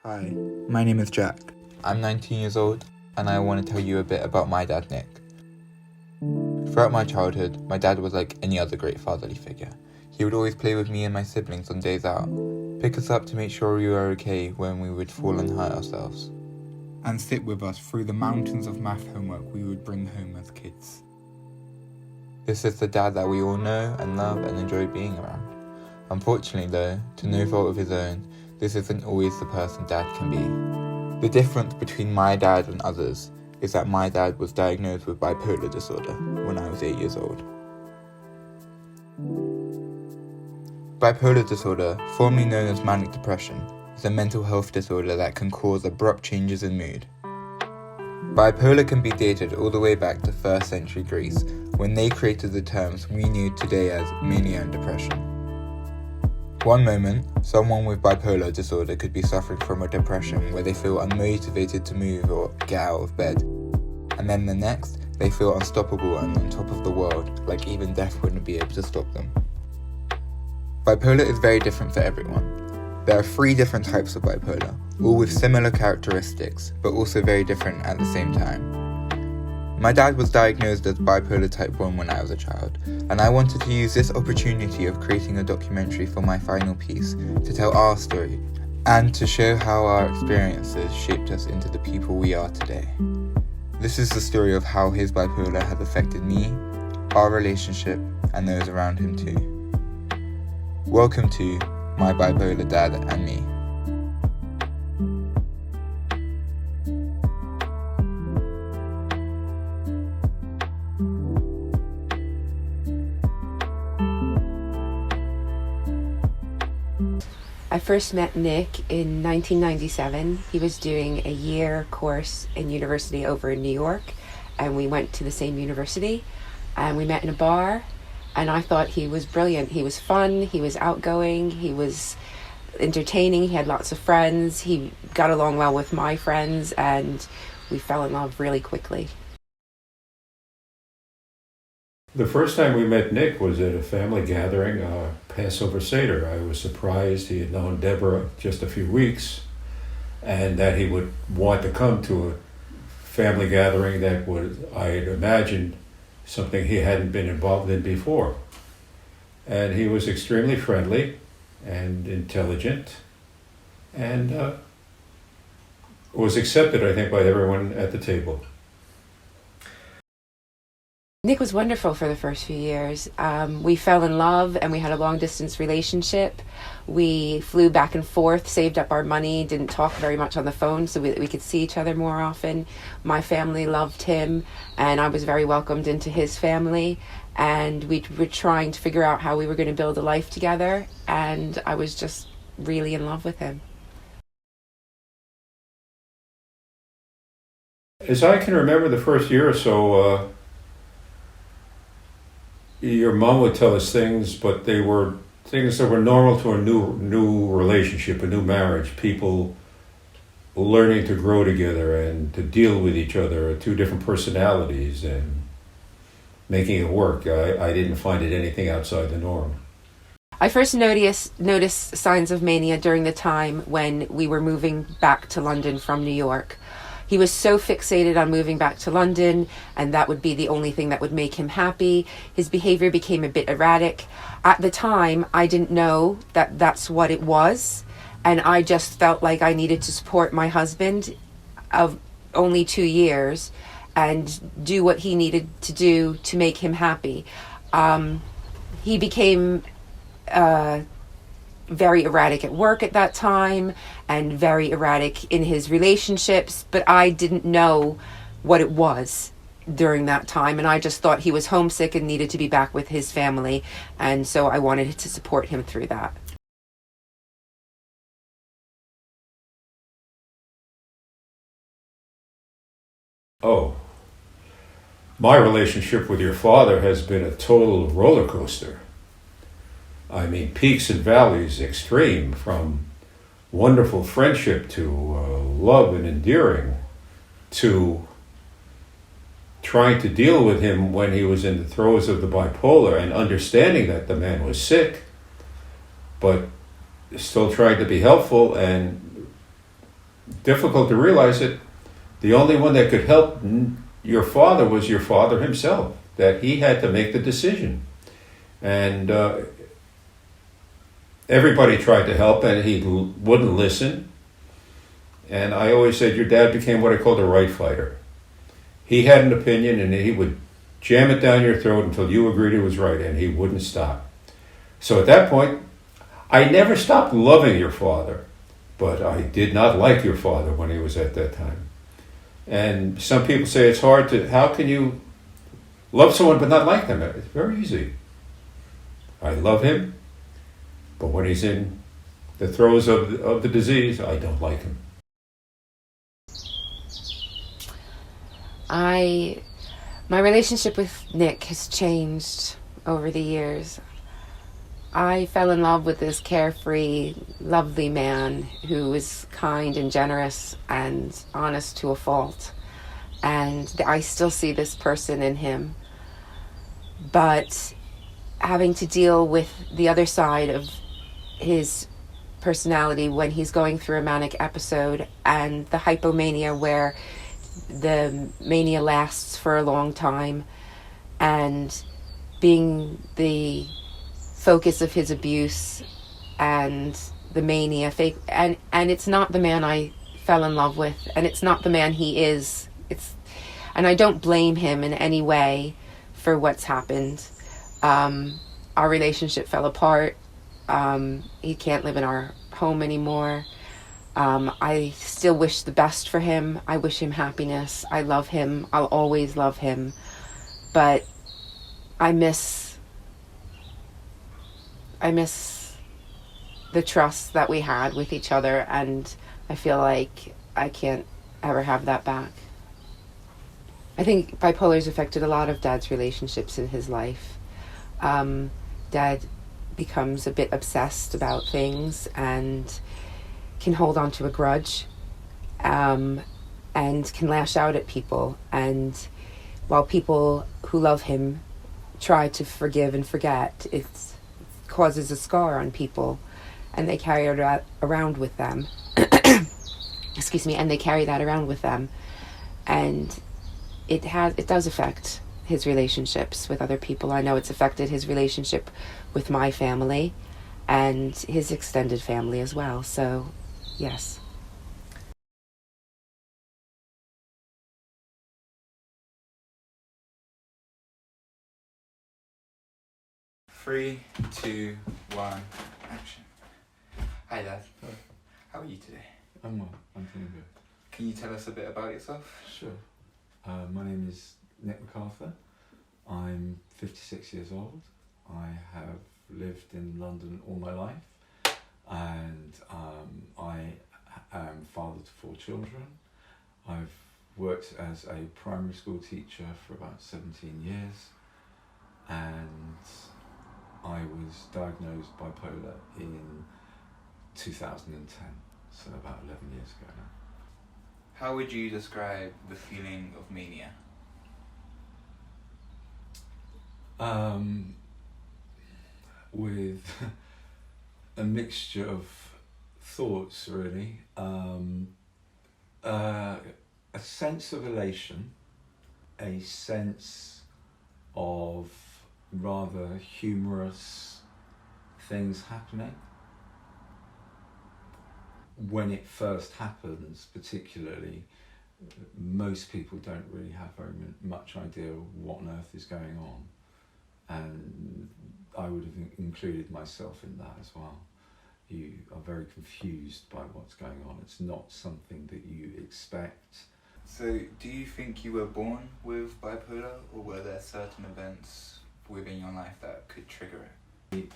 Hi, my name is Jack. I'm 19 years old, and I want to tell you a bit about my dad, Nick. Throughout my childhood, my dad was like any other great fatherly figure. He would always play with me and my siblings on days out, pick us up to make sure we were okay when we would fall and hurt ourselves, And sit with us through the mountains of math homework we would bring home as kids. This is the dad that we all know and love and enjoy being around. Unfortunately though, to no fault of his own, this isn't always the person dad can be. The difference between my dad and others is that my dad was diagnosed with bipolar disorder when I was 8 years old. Bipolar disorder, formerly known as manic depression, is a mental health disorder that can cause abrupt changes in mood. Bipolar can be dated all the way back to 1st century Greece, when they created the terms we knew today as mania and depression. One moment, someone with bipolar disorder could be suffering from a depression where they feel unmotivated to move or get out of bed. And then the next, they feel unstoppable and on top of the world, like even death wouldn't be able to stop them. Bipolar is very different for everyone. There are 3 different types of bipolar, all with similar characteristics, but also very different at the same time. My dad was diagnosed as bipolar type 1 when I was a child, and I wanted to use this opportunity of creating a documentary for my final piece to tell our story, and to show how our experiences shaped us into the people we are today. This is the story of how his bipolar has affected me, our relationship, and those around him too. Welcome to My Bipolar Dad and Me. I first met Nick in 1997. He was doing a year course in university over in New York, and we went to the same university, and we met in a bar, and I thought he was brilliant. He was fun, he was outgoing, he was entertaining, he had lots of friends, he got along well with my friends, and we fell in love really quickly. The first time we met Nick was at a family gathering, Passover Seder. I was surprised he had known Deborah just a few weeks and that he would want to come to a family gathering that was, I had imagined, something he hadn't been involved in before. And he was extremely friendly and intelligent and was accepted, I think, by everyone at the table. Nick was wonderful for the first few years. We fell in love and we had a long distance relationship. We flew back and forth, saved up our money, didn't talk very much on the phone so we could see each other more often. My family loved him and I was very welcomed into his family, and we were trying to figure out how we were going to build a life together, and I was just really in love with him. As I can remember, the first year or so, your mom would tell us things, but they were things that were normal to a new relationship, a new marriage. People learning to grow together and to deal with each other, 2 different personalities, and making it work. I didn't find it anything outside the norm. I first noticed signs of mania during the time when we were moving back to London from New York. He was so fixated on moving back to London, and that would be the only thing that would make him happy. His behavior became a bit erratic. At the time, I didn't know that that's what it was, and I just felt like I needed to support my husband of only 2 years and do what he needed to do to make him happy. He became very erratic at work at that time and very erratic in his relationships, but I didn't know what it was during that time, and I just thought he was homesick and needed to be back with his family, and so I wanted to support him through that. Oh, my relationship with your father has been a total roller coaster. I mean, peaks and valleys extreme, from wonderful friendship to love and endearing, to trying to deal with him when he was in the throes of the bipolar and understanding that the man was sick, but still trying to be helpful and difficult to realize that the only one that could help your father was your father himself, that he had to make the decision. And everybody tried to help, and he wouldn't listen. And I always said, your dad became what I called a right fighter. He had an opinion, and he would jam it down your throat until you agreed it was right, and he wouldn't stop. So at that point, I never stopped loving your father, but I did not like your father when he was at that time. And some people say it's hard to, how can you love someone but not like them? It's very easy. I love him, but when he's in the throes of the disease, I don't like him. My relationship with Nick has changed over the years. I fell in love with this carefree, lovely man who is kind and generous and honest to a fault. And I still see this person in him. But having to deal with the other side of his personality when he's going through a manic episode, and the hypomania where the mania lasts for a long time, and being the focus of his abuse and the mania and it's not the man I fell in love with, and it's not the man he is. And I don't blame him in any way for what's happened. Our relationship fell apart. He can't live in our home anymore. I still wish the best for him. I wish him happiness. I love him. I'll always love him. But I miss the trust that we had with each other, and I feel like I can't ever have that back. I think bipolar's affected a lot of Dad's relationships in his life. Dad becomes a bit obsessed about things and can hold on to a grudge, and can lash out at people. And while people who love him try to forgive and forget, it causes a scar on people, and they carry it around with them. Excuse me, and they carry that around with them. And it does affect his relationships with other people. I know it's affected his relationship with my family and his extended family as well. So, yes. Three, two, one, action. Hi Dad. Hi. How are you today? I'm well. I'm feeling good. Can you tell us a bit about yourself? Sure. My name is Nick MacArthur. I'm 56 years old. I have lived in London all my life, and I am father to 4 children. I've worked as a primary school teacher for about 17 years, and I was diagnosed bipolar in 2010, so about 11 years ago now. How would you describe the feeling of mania? With a mixture of thoughts, really. A sense of elation, a sense of rather humorous things happening. When it first happens, particularly, most people don't really have very much idea what on earth is going on. And I would have included myself in that as well. You are very confused by what's going on. It's not something that you expect. So, do you think you were born with bipolar, or were there certain events within your life that could trigger it?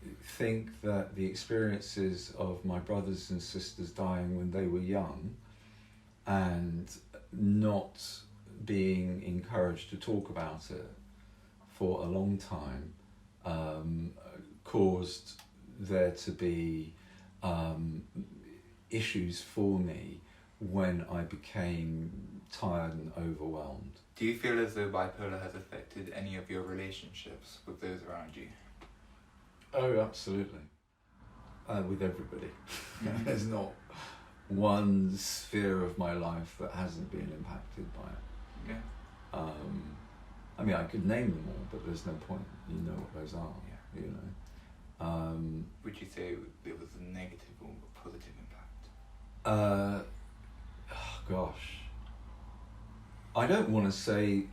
I think that the experiences of my brothers and sisters dying when they were young and not being encouraged to talk about it for a long time caused there to be issues for me when I became tired and overwhelmed. Do you feel as though bipolar has affected any of your relationships with those around you? Oh, absolutely. With everybody. There's not one sphere of my life that hasn't been impacted by it. Yeah. I mean, I could name them all, but there's no point. You know what those are. Yeah. You know. Would you say it was a negative or a positive impact? Gosh. I don't want to say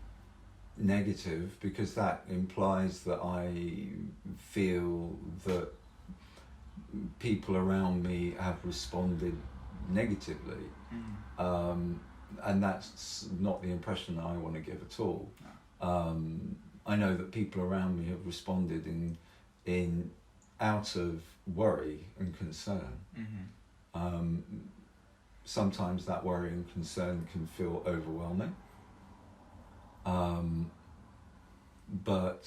negative because that implies that I feel that people around me have responded negatively. And that's not the impression that I want to give at all. No. I know that people around me have responded in out of worry and concern. Sometimes that worry and concern can feel overwhelming. But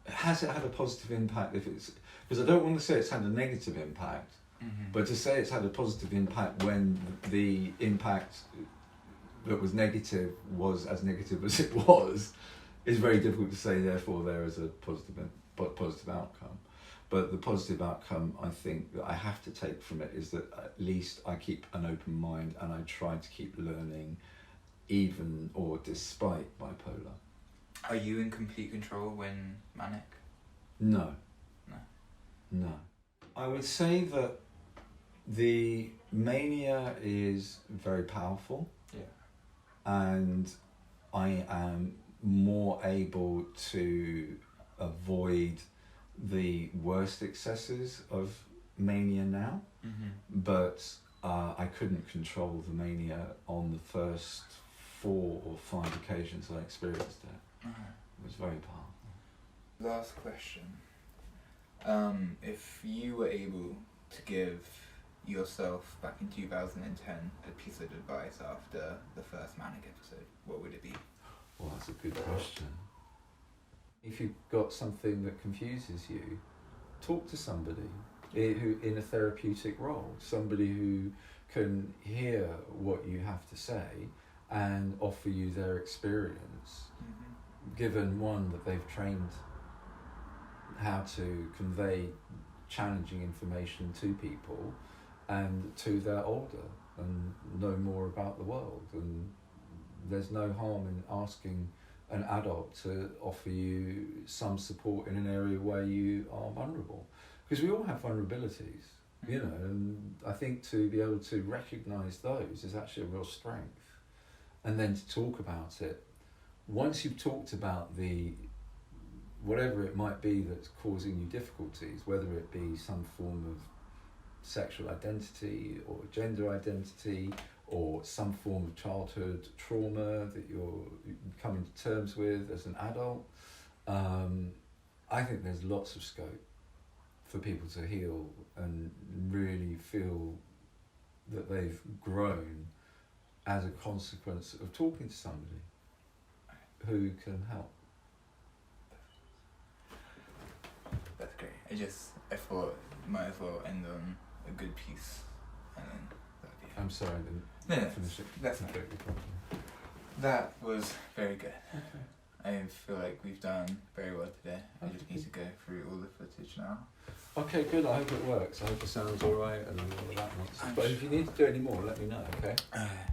has it had a positive impact? Because I don't want to say it's had a negative impact, but to say it's had a positive impact when the impact that was negative was as negative as it was is very difficult to say. Therefore, there is a positive outcome. But the positive outcome, I think, that I have to take from it is that at least I keep an open mind and I try to keep learning, even or despite bipolar. Are you in complete control when manic? No. No. No. I would say that the mania is very powerful. Yeah. And I am more able to avoid the worst excesses of mania now, but I couldn't control the mania on the first 4 or 5 occasions I experienced it. It was very powerful. Last question. If you were able to give yourself back in 2010 a piece of advice after the first manic episode, what would it be? Well, that's a good question. If you've got something that confuses you, talk to somebody who in a therapeutic role, somebody who can hear what you have to say and offer you their experience, given one that they've trained how to convey challenging information to people and to their older and know more about the world. And there's no harm in asking an adult to offer you some support in an area where you are vulnerable, because we all have vulnerabilities, you know, and I think to be able to recognise those is actually a real strength, and then to talk about it. Once you've talked about the whatever it might be that's causing you difficulties, whether it be some form of sexual identity or gender identity or some form of childhood trauma that you're coming to terms with as an adult, I think there's lots of scope for people to heal and really feel that they've grown as a consequence of talking to somebody who can help. That's great. I thought might as well end on a good piece, and then that'd be it. I'm sorry I didn't No, finish it. that's fine. completely properly. That was very good. Okay. I feel like we've done very well today. I just Okay. need to go through all the footage now. Okay, good. I hope it works. I hope it sounds alright and all of that nonsense. I'm But if you need to do any more, let me know, okay?